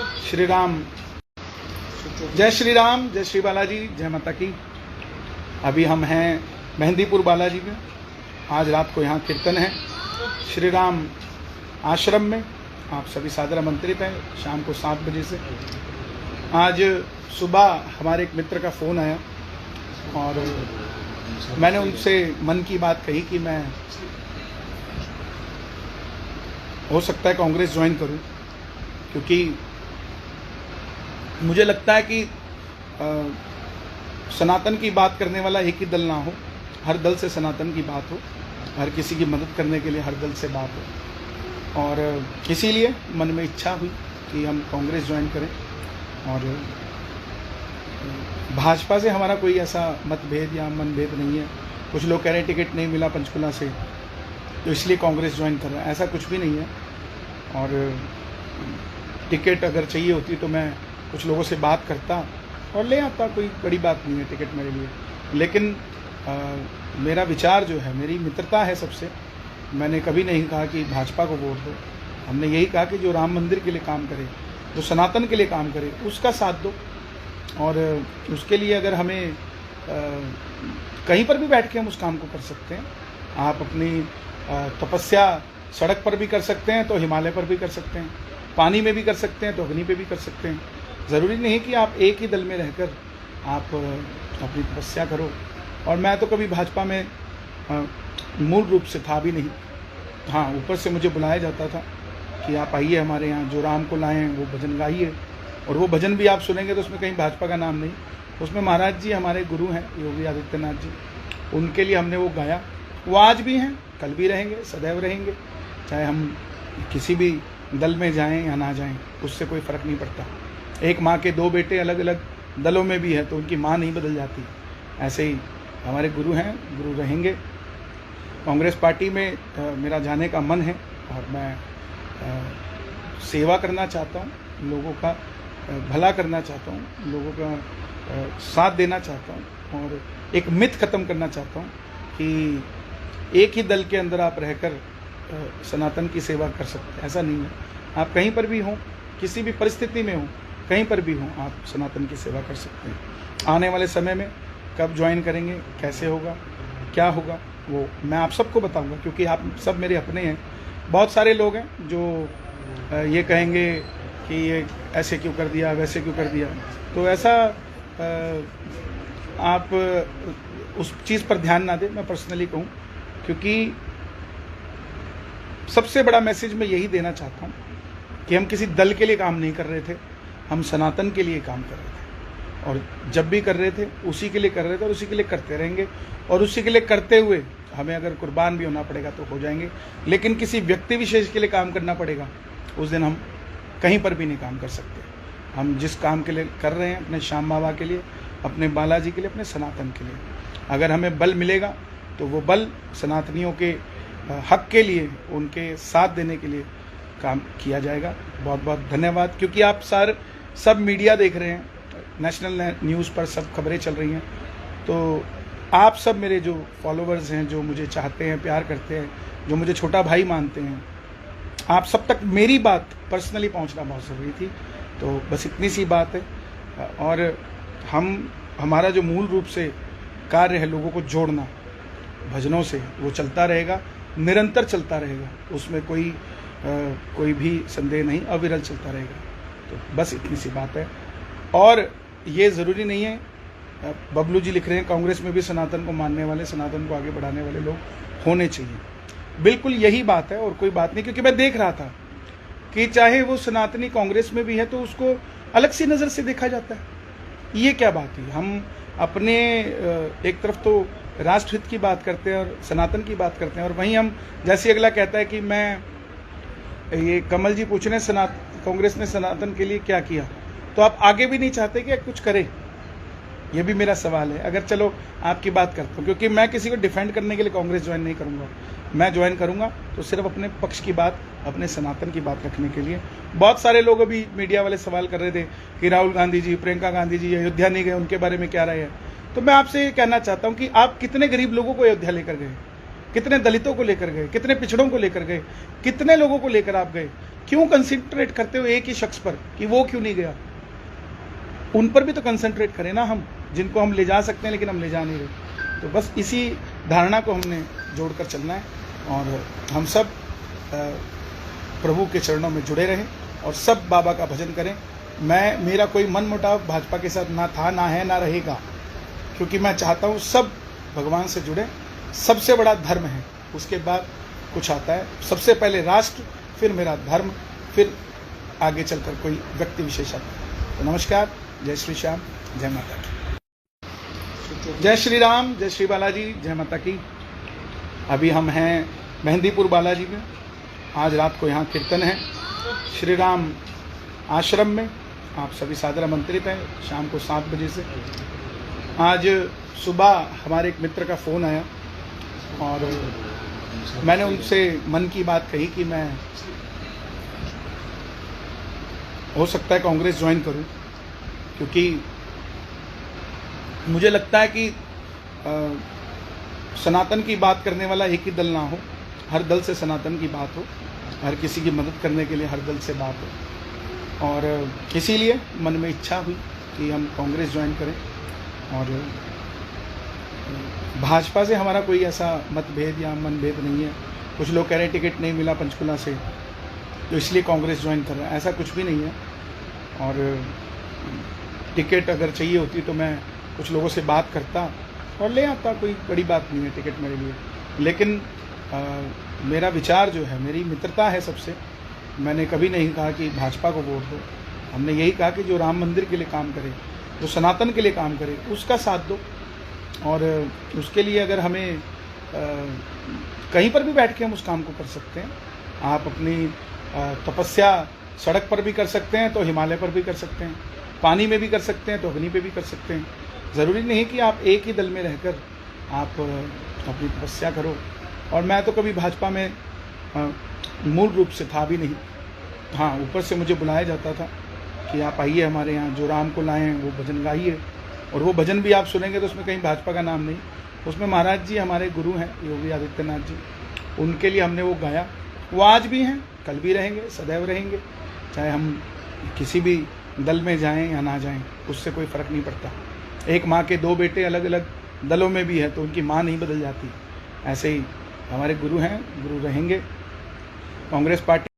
श्री राम, जय श्री राम, जय श्री बालाजी, जय माता की। अभी हम हैं मेहंदीपुर बालाजी में। आज रात को यहाँ कीर्तन है श्री राम आश्रम में। आप सभी सादर आमंत्रित हैं शाम को 7 बजे से। आज सुबह हमारे एक मित्र का फ़ोन आया और मैंने उनसे मन की बात कही कि मैं हो सकता है कांग्रेस ज्वाइन करूं, क्योंकि मुझे लगता है कि सनातन की बात करने वाला एक ही दल ना हो, हर दल से सनातन की बात हो, हर किसी की मदद करने के लिए हर दल से बात हो। और इसीलिए मन में इच्छा हुई कि हम कांग्रेस ज्वाइन करें। और भाजपा से हमारा कोई ऐसा मतभेद या मनभेद नहीं है। कुछ लोग कह रहे हैं टिकट नहीं मिला पंचकुला से तो इसलिए कांग्रेस ज्वाइन कर रहे हैं, ऐसा कुछ भी नहीं है। और टिकट अगर चाहिए होती तो मैं कुछ लोगों से बात करता और ले आता, कोई बड़ी बात नहीं है टिकट मेरे लिए। लेकिन मेरा विचार जो है, मेरी मित्रता है सबसे। मैंने कभी नहीं कहा कि भाजपा को वोट दो, हमने यही कहा कि जो राम मंदिर के लिए काम करे, जो सनातन के लिए काम करे, उसका साथ दो। और उसके लिए अगर हमें कहीं पर भी बैठ के हम उस काम को कर सकते हैं। आप अपनी तपस्या सड़क पर भी कर सकते हैं तो हिमालय पर भी कर सकते हैं, पानी में भी कर सकते हैं तो अग्नि पे भी कर सकते हैं। ज़रूरी नहीं कि आप एक ही दल में रहकर आप अपनी तपस्या करो। और मैं तो कभी भाजपा में मूल रूप से था भी नहीं। हाँ, ऊपर से मुझे बुलाया जाता था कि आप आइए हमारे यहाँ, जो राम को लाए हैं वो भजन गाइए। और वो भजन भी आप सुनेंगे तो उसमें कहीं भाजपा का नाम नहीं, उसमें महाराज जी हमारे गुरु हैं योगी आदित्यनाथ जी, उनके लिए हमने वो गाया। वो आज भी हैं, कल भी रहेंगे, सदैव रहेंगे। चाहे हम किसी भी दल में जाएं या ना जाएं, उससे कोई फ़र्क नहीं पड़ता। एक माँ के 2 बेटे अलग अलग दलों में भी है तो उनकी माँ नहीं बदल जाती। ऐसे ही हमारे गुरु हैं, गुरु रहेंगे। कांग्रेस पार्टी में मेरा जाने का मन है और मैं सेवा करना चाहता हूँ, लोगों का भला करना चाहता हूँ, लोगों का साथ देना चाहता हूँ। और एक मिथ ख़त्म करना चाहता हूँ कि एक ही दल के अंदर आप रहकर सनातन की सेवा कर सकते हैं, ऐसा नहीं है। आप कहीं पर भी हों, किसी भी परिस्थिति में हों, कहीं पर भी हों, आप सनातन की सेवा कर सकते हैं। आने वाले समय में कब ज्वाइन करेंगे, कैसे होगा, क्या होगा, वो मैं आप सबको बताऊंगा, क्योंकि आप सब मेरे अपने हैं। बहुत सारे लोग हैं जो ये कहेंगे कि ये ऐसे क्यों कर दिया, वैसे क्यों कर दिया। तो ऐसा आप उस चीज़ पर ध्यान ना दें, मैं पर्सनली कहूँ। क्योंकि सबसे बड़ा मैसेज मैं यही देना चाहता हूँ कि हम किसी दल के लिए काम नहीं कर रहे थे, हम सनातन के लिए काम कर रहे थे। और जब भी कर रहे थे उसी के लिए कर रहे थे और उसी के लिए करते रहेंगे। और उसी के लिए करते हुए हमें अगर कुर्बान भी होना पड़ेगा तो हो जाएंगे। लेकिन किसी व्यक्ति विशेष के लिए काम करना पड़ेगा, उस दिन हम कहीं पर भी नहीं काम कर सकते। हम जिस काम के लिए कर रहे हैं, अपने श्याम बाबा के लिए, अपने बालाजी के लिए, अपने सनातन के लिए, अगर हमें बल मिलेगा तो वो बल सनातनियों के हक के लिए, उनके साथ देने के लिए काम किया जाएगा। बहुत बहुत धन्यवाद। क्योंकि आप सब मीडिया देख रहे हैं, नेशनल न्यूज़ पर सब खबरें चल रही हैं। तो आप सब मेरे जो फॉलोअर्स हैं, जो मुझे चाहते हैं, प्यार करते हैं, जो मुझे छोटा भाई मानते हैं, आप सब तक मेरी बात पर्सनली पहुंचना बहुत ज़रूरी थी। तो बस इतनी सी बात है। और हमारा जो मूल रूप से कार्य है लोगों को जोड़ना भजनों से, वो चलता रहेगा, निरंतर चलता रहेगा, उसमें कोई भी संदेह नहीं, अविरल चलता रहेगा। तो बस इतनी सी बात है। और ये ज़रूरी नहीं है, बबलू जी लिख रहे हैं कांग्रेस में भी सनातन को मानने वाले, सनातन को आगे बढ़ाने वाले लोग होने चाहिए। बिल्कुल यही बात है और कोई बात नहीं। क्योंकि मैं देख रहा था कि चाहे वो सनातनी कांग्रेस में भी है तो उसको अलग सी नज़र से देखा जाता है। ये क्या बात है? हम अपने एक तरफ तो राष्ट्रहित की बात करते हैं और सनातन की बात करते हैं, और वहीं हम, जैसे अगला कहता है कि मैं, ये कमल जी पूछ रहे हैं कांग्रेस ने सनातन के लिए क्या किया, तो आप आगे भी नहीं चाहते कि कुछ करे? ये भी मेरा सवाल है। अगर चलो आपकी बात करता हूँ, क्योंकि मैं किसी को डिफेंड करने के लिए कांग्रेस ज्वाइन नहीं करूँगा। मैं ज्वाइन करूँगा तो सिर्फ अपने पक्ष की बात, अपने सनातन की बात रखने के लिए। बहुत सारे लोग अभी मीडिया वाले सवाल कर रहे थे कि राहुल गांधी जी, प्रियंका गांधी जी अयोध्या नहीं गए, उनके बारे में क्या राय है। तो मैं आपसे ये कहना चाहता हूँ कि आप कितने गरीब लोगों को अयोध्या लेकर गए, कितने दलितों को लेकर गए, कितने पिछड़ों को लेकर गए, कितने लोगों को लेकर आप गए। क्यों कंसंट्रेट करते हो एक ही शख्स पर कि वो क्यों नहीं गया? उन पर भी तो कंसंट्रेट करें ना हम, जिनको हम ले जा सकते हैं लेकिन हम ले जा नहीं रहे। तो बस इसी धारणा को हमने जोड़कर चलना है और हम सब प्रभु के चरणों में जुड़े रहें और सब बाबा का भजन करें। मेरा कोई मन मुटाव भाजपा के साथ ना था, ना है, ना रहेगा, क्योंकि मैं चाहता हूँ सब भगवान से जुड़े। सबसे बड़ा धर्म है, उसके बाद कुछ आता है। सबसे पहले राष्ट्र, फिर मेरा धर्म, फिर आगे चलकर कोई व्यक्ति विशेष आता है। तो नमस्कार, जय श्री श्याम, जय माता की। जय श्री राम, जय श्री बालाजी, जय माता की। अभी हम हैं मेहंदीपुर बालाजी में। आज रात को यहाँ कीर्तन है श्री राम आश्रम में। आप सभी सादर आमंत्रित हैं शाम को 7 बजे से। आज सुबह हमारे एक मित्र का फ़ोन आया और मैंने उनसे मन की बात कही कि मैं हो सकता है कांग्रेस ज्वाइन करूं, क्योंकि मुझे लगता है कि सनातन की बात करने वाला एक ही दल ना हो, हर दल से सनातन की बात हो, हर किसी की मदद करने के लिए हर दल से बात हो। और इसीलिए मन में इच्छा हुई कि हम कांग्रेस ज्वाइन करें। और भाजपा से हमारा कोई ऐसा मतभेद या मनभेद नहीं है। कुछ लोग कह रहे हैं टिकट नहीं मिला पंचकुला से तो इसलिए कांग्रेस ज्वाइन कर रहे हैं, ऐसा कुछ भी नहीं है। और टिकट अगर चाहिए होती तो मैं कुछ लोगों से बात करता और ले आता, कोई बड़ी बात नहीं है टिकट मेरे लिए। लेकिन मेरा विचार जो है, मेरी मित्रता है सबसे। मैंने कभी नहीं कहा कि भाजपा को वोट दो, हमने यही कहा कि जो राम मंदिर के लिए काम करे, जो सनातन के लिए काम करे, उसका साथ दो। और उसके लिए अगर हमें कहीं पर भी बैठ के हम उस काम को कर सकते हैं। आप अपनी तपस्या सड़क पर भी कर सकते हैं तो हिमालय पर भी कर सकते हैं, पानी में भी कर सकते हैं तो अग्नि पे भी कर सकते हैं। ज़रूरी नहीं कि आप एक ही दल में रहकर आप अपनी तपस्या करो। और मैं तो कभी भाजपा में मूल रूप से था भी नहीं। हाँ, ऊपर से मुझे बुलाया जाता था कि आप आइए हमारे यहाँ, जो राम को लाए हैं वो भजन गाइए। और वो भजन भी आप सुनेंगे तो उसमें कहीं भाजपा का नाम नहीं, उसमें महाराज जी हमारे गुरु हैं योगी आदित्यनाथ जी, उनके लिए हमने वो गाया। वो आज भी हैं, कल भी रहेंगे, सदैव रहेंगे। चाहे हम किसी भी दल में जाएं या ना जाएं, उससे कोई फ़र्क नहीं पड़ता। एक माँ के 2 बेटे अलग अलग दलों में भी है तो उनकी माँ नहीं बदल जाती। ऐसे ही हमारे गुरु हैं, गुरु रहेंगे। कांग्रेस पार्टी